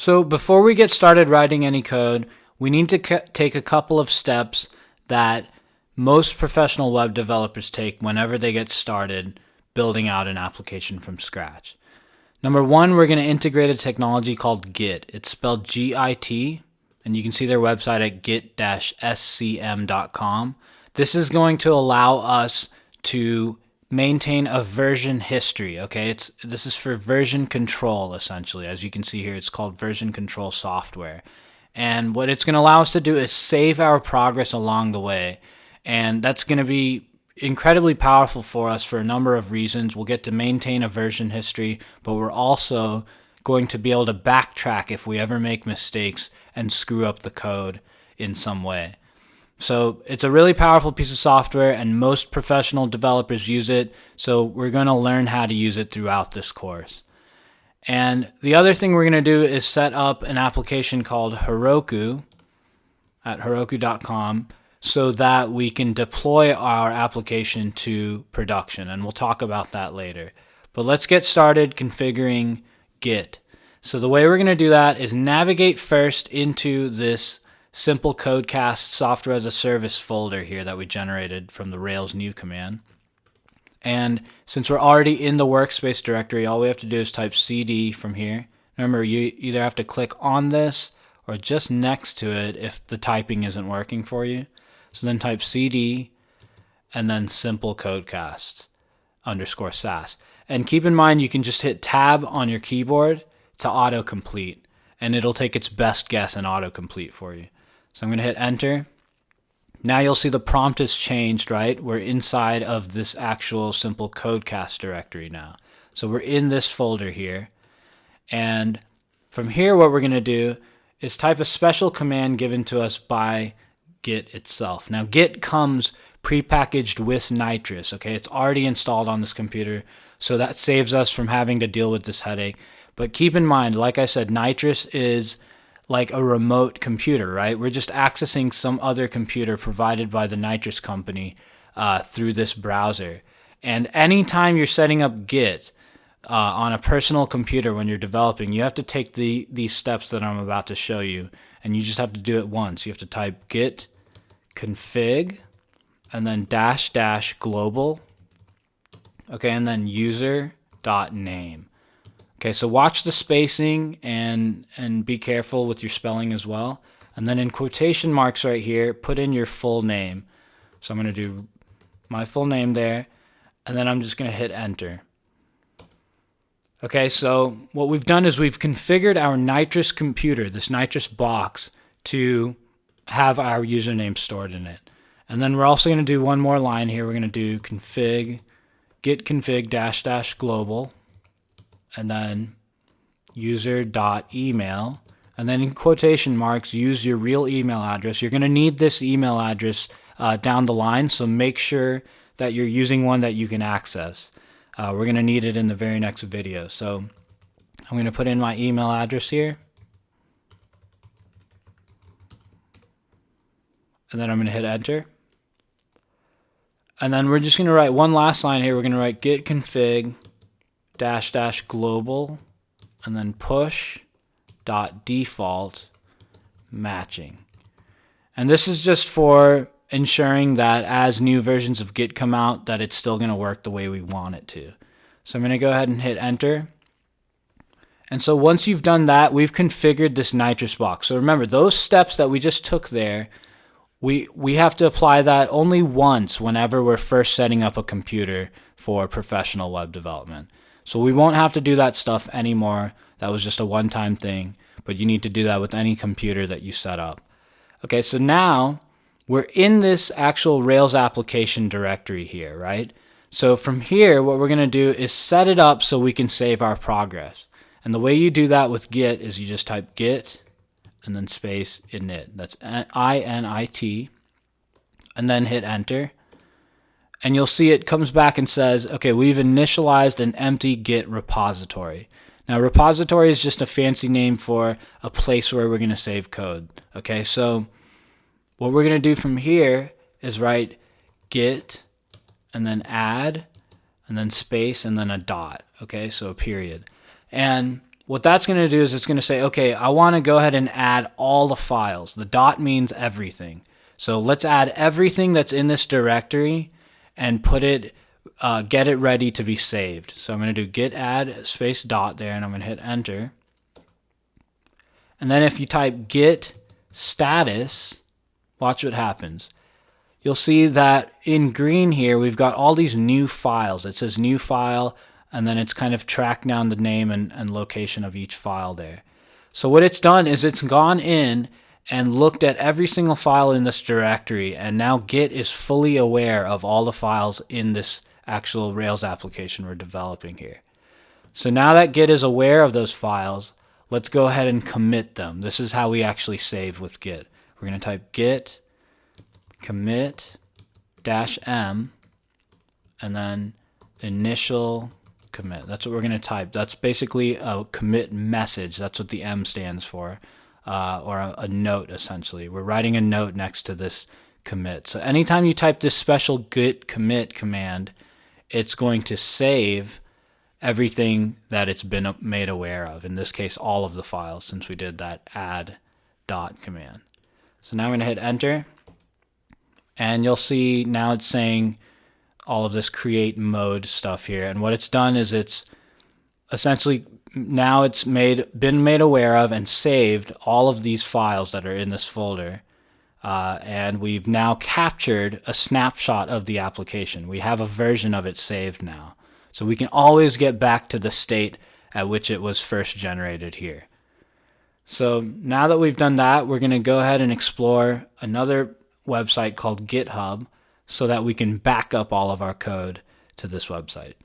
So before we get started writing any code, we need to take a couple of steps that most professional web developers take whenever they get started building out an application from scratch. Number one, we're going to integrate a technology called Git. It's spelled G-I-T, and you can see their website at git-scm.com. This is going to allow us to maintain a version history, okay? This is for version control, essentially. As you can see here, it's called version control software. And what it's going to allow us to do is save our progress along the way. And that's going to be incredibly powerful for us for a number of reasons. We'll get to maintain a version history, but we're also going to be able to backtrack if we ever make mistakes and screw up the code in some way. So it's a really powerful piece of software, and most professional developers use it, so we're going to learn how to use it throughout this course. And the other thing we're going to do is set up an application called Heroku at heroku.com so that we can deploy our application to production, and we'll talk about that later. But let's get started configuring Git. So the way we're going to do that is navigate first into this Simple Codecast Software as a Service folder here that we generated from the Rails new command. And since we're already in the workspace directory, all we have to do is type cd from here. Remember, you either have to click on this or just next to it if the typing isn't working for you. So then type cd and then Simple Codecast _sas. And keep in mind, you can just hit tab on your keyboard to autocomplete, and it'll take its best guess and autocomplete for you. So I'm going to hit enter. Now you'll see the prompt has changed, right? We're inside of this actual Simple Codecast directory now. So we're in this folder here. And from here, what we're going to do is type a special command given to us by Git itself. Now, Git comes prepackaged with Nitrous, okay? It's already installed on this computer, so that saves us from having to deal with this headache. But keep in mind, like I said, Nitrous is like a remote computer, right? We're just accessing some other computer provided by the Nitrous company through this browser. And anytime you're setting up Git on a personal computer when you're developing, you have to take these steps that I'm about to show you, and you just have to do it once. You have to type git config and then -- global, okay, and then user.name. Okay, so watch the spacing and be careful with your spelling as well. And then in quotation marks right here, put in your full name. So I'm going to do my full name there, and then I'm just going to hit enter. Okay, so what we've done is we've configured our Nitrous computer, this Nitrous box, to have our username stored in it. And then we're also going to do one more line here. We're going to do git config -- global, and then user.email, and then in quotation marks, use your real email address. You're going to need this email address down the line, so make sure that you're using one that you can access. We're going to need it in the very next video. So I'm going to put in my email address here, and then I'm going to hit enter. And then we're just going to write one last line here. We're going to write git config -- global, and then push.default matching. And this is just for ensuring that as new versions of Git come out, that it's still going to work the way we want it to. So I'm going to go ahead and hit enter. And so once you've done that, we've configured this Nitrous box. So remember, those steps that we just took there, we have to apply that only once whenever we're first setting up a computer for professional web development. So we won't have to do that stuff anymore. That was just a one-time thing, but you need to do that with any computer that you set up. Okay, so now we're in this actual Rails application directory here, right? So from here, what we're going to do is set it up so we can save our progress. And the way you do that with Git is you just type git and then space init. That's init, and then hit enter. And you'll see it comes back and says, okay, we've initialized an empty Git repository. Now, repository is just a fancy name for a place where we're going to save code. Okay, so what we're going to do from here is write git and then add and then space and then a dot. Okay, so a period. And what that's going to do is it's going to say, okay, I want to go ahead and add all the files. The dot means everything. So let's add everything that's in this directory and put it, get it ready to be saved. So I'm going to do git add space dot there, and I'm going to hit enter. And then if you type git status, watch what happens. You'll see that in green here, we've got all these new files. It says new file, and then it's kind of tracked down the name and location of each file there. So what it's done is it's gone in and looked at every single file in this directory, and now Git is fully aware of all the files in this actual Rails application we're developing here. So now that Git is aware of those files, let's go ahead and commit them. This is how we actually save with Git. We're going to type git commit -m and then initial commit. That's what we're going to type. That's basically a commit message. That's what the M stands for, or a note essentially. We're writing a note next to this commit. So anytime you type this special git commit command, it's going to save everything that it's been made aware of. In this case, all of the files, since we did that add dot command. So now I'm going to hit enter, and you'll see now it's saying all of this create mode stuff here. And what it's done is it's essentially now it's been made aware of and saved all of these files that are in this folder. And we've now captured a snapshot of the application. We have a version of it saved now. So we can always get back to the state at which it was first generated here. So now that we've done that, we're going to go ahead and explore another website called GitHub so that we can back up all of our code to this website.